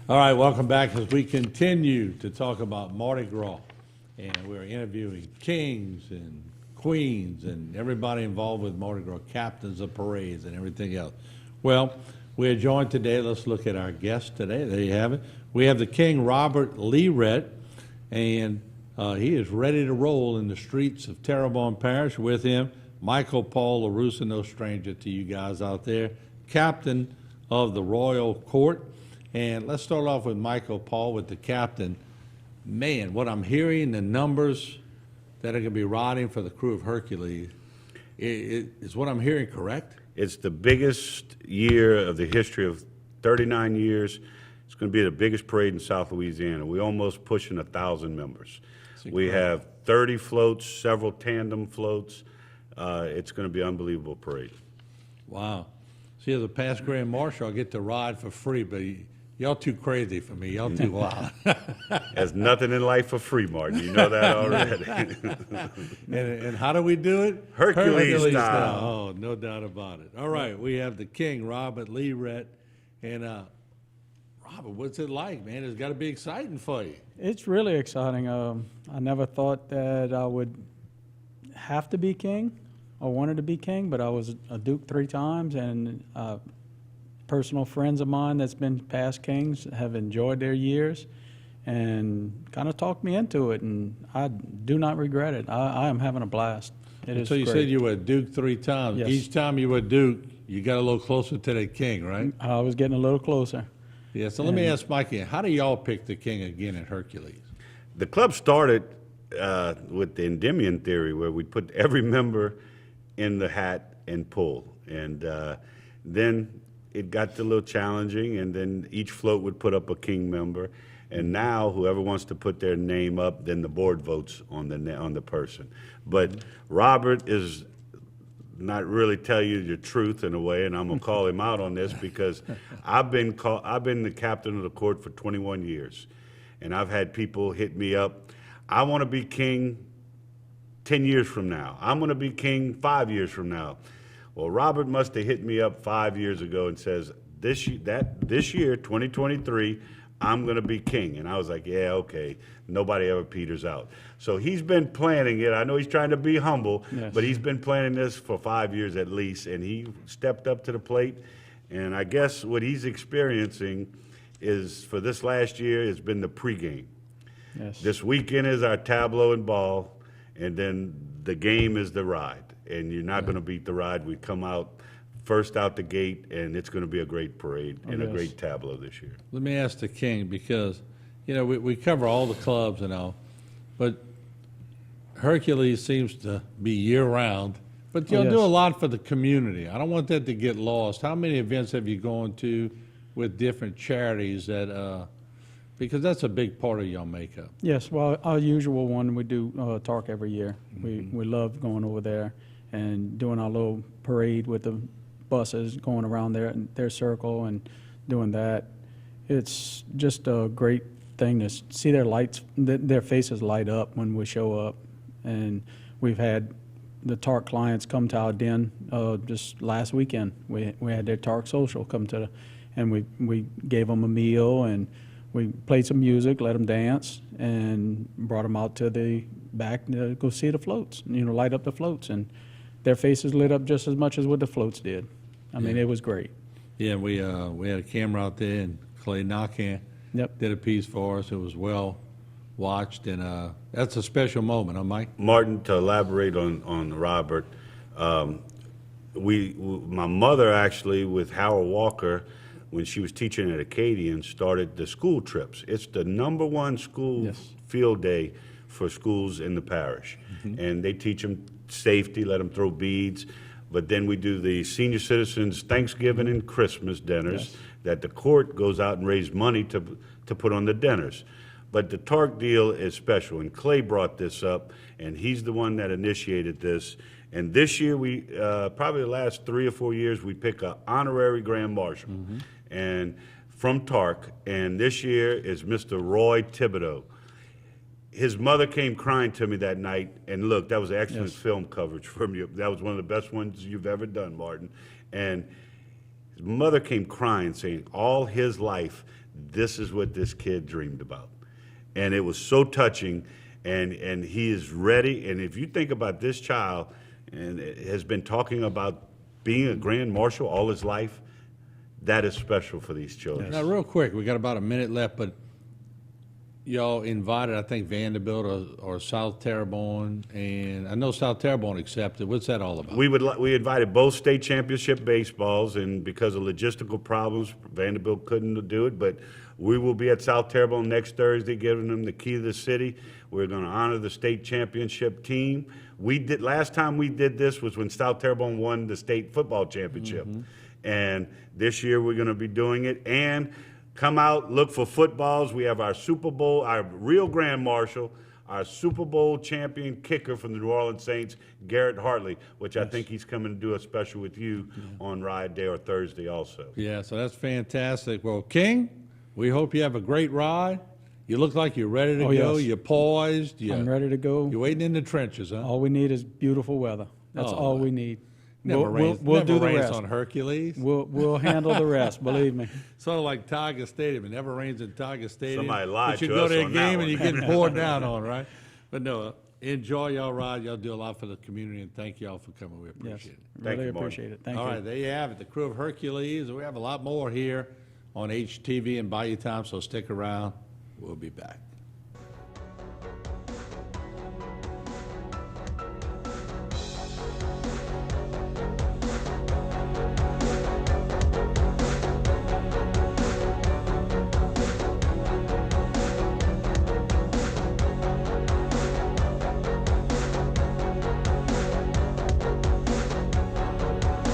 All right, welcome back as we continue to talk about Mardi Gras. And we're interviewing kings and queens and everybody involved with Mardi Gras, captains of parades and everything else. Well, we're joined today. Let's look at our guest today. There you have it. We have the King Robert Learett, and he is ready to roll in the streets of Terrebonne Parish. With him, Michael Paul LaRussa, no stranger to you guys out there, captain of the Royal Court. And let's start off with Michael Paul, with the captain. Man, what I'm hearing, the numbers that are going to be riding for the Krewe of Hercules, is what I'm hearing correct? It's the biggest year of the history of 39 years. It's going to be the biggest parade in South Louisiana. We're almost pushing 1,000 members. We have 30 floats, several tandem floats. It's going to be an unbelievable parade. Wow. See, as a past Grand Marshal, I get to ride for free, but y'all too crazy for me. Y'all too wild. There's nothing in life for free, Martin. You know that already. and how do we do it? Hercules style. Oh, no doubt about it. All right, we have the King, Robert Learett. And Robert, what's it like, man? It's got to be exciting for you. It's really exciting. I never thought that I would have to be king. I wanted to be king, but I was a duke 3 times, and personal friends of mine that's been past kings have enjoyed their years and kind of talked me into it, and I do not regret it. I am having a blast. It is So you great. said you were a duke 3 times. Yes. Each time you were a duke, you got a little closer to the king, right? I was getting a little closer. Yeah, so let me ask Mikey, how do y'all pick the king again at Hercules? The club started with the Endymion theory, where we put every member in the hat and pull. And then it got a little challenging, and then each float would put up a king member. And now whoever wants to put their name up, then the board votes on the person. But Robert is not really tell you the truth in a way, and I'm gonna call him out on this because I've been the captain of the court for 21 years, and I've had people hit me up. I want to be king 10 years from now. I'm going to be king 5 years from now. Well, Robert must have hit me up 5 years ago and says, this year, 2023, I'm going to be king. And I was like, yeah, okay. Nobody ever peters out. So he's been planning it. I know he's trying to be humble, Yes. but he's been planning this for 5 years at least, and he stepped up to the plate. And I guess what he's experiencing is, for this last year, has been the pregame. Yes. This weekend is our tableau and ball, and then the game is the ride. And you're not going to beat the ride. We come out first out the gate, and it's going to be a great parade and a yes. great tableau this year. Let me ask the king, because, you know, we cover all the clubs and all, but Hercules seems to be year-round. But y'all yes. do a lot for the community. I don't want that to get lost. How many events have you gone to with different charities that, because that's a big part of your makeup? Yes, well, our usual one, we do talk every year. We love going over there and doing our little parade with the buses, going around their circle and doing that. It's just a great thing to see their faces light up when we show up. And we've had the TARC clients come to our den just last weekend. We had their TARC social come to and we gave them a meal, and we played some music, let them dance, and brought them out to the back to go see the floats, light up the floats. And their faces lit up just as much as what the floats did. I mean, it was great. Yeah, we had a camera out there, and Clay Knockhand Yep. did a piece for us. It was well watched, and that's a special moment, huh, Mike? Martin, to elaborate on Robert, my mother actually, with Howard Walker, when she was teaching at Acadian, started the school trips. It's the #1 school Yes. field day for schools in the parish. And they teach them safety, let them throw beads. But then we do the senior citizens Thanksgiving and Christmas dinners Yes. that the court goes out and raises money to put on the dinners. But the TARC deal is special, and Clay brought this up, and he's the one that initiated this. And this year, we probably the last 3 or 4 years, we pick an honorary Grand Marshal, and from TARC. And this year is Mr. Roy Thibodeau. His mother came crying to me that night, and look, that was excellent Yes. film coverage from you. That was one of the best ones you've ever done, Martin. And His mother came crying, saying all his life, this is what this kid dreamed about. And it was so touching, and he is ready. And if you think about this child, and has been talking about being a grand marshal all his life, that is special for these children. Now, real quick, we got about a minute left, but y'all invited, I think, Vanderbilt or South Terrebonne, and I know South Terrebonne accepted. What's that all about? We invited both state championship baseballs, and because of logistical problems, Vanderbilt couldn't do it, but we will be at South Terrebonne next Thursday, giving them the key to the city. We're going to honor the state championship team. Last time we did this was when South Terrebonne won the state football championship. And this year we're going to be doing it. And come out, look for footballs. We have our Super Bowl, our real Grand Marshal, our Super Bowl champion kicker from the New Orleans Saints, Garrett Hartley, which I think he's coming to do a special with you on Ride Day or Thursday also. Yeah, so that's fantastic. Well, King, we hope you have a great ride. You look like you're ready to go. Yes. You're poised. I'm ready to go. You're waiting in the trenches, huh? All we need is beautiful weather. That's all we need. Never rains, we'll never do the rains rest. on Hercules. We'll handle the rest, believe me. Sort of like Tiger Stadium. It never rains in Tiger Stadium. Somebody lied but you to go us to a on that game one. and you're getting poured down on, right? But no, enjoy y'all ride. Y'all do a lot for the community, and thank y'all for coming. We appreciate it. Thank Really you, Marty. appreciate it. Thank All you. right, there you have it, the Krewe of Hercules. We have a lot more here on HTV and Bayou Time, so stick around. We'll be back.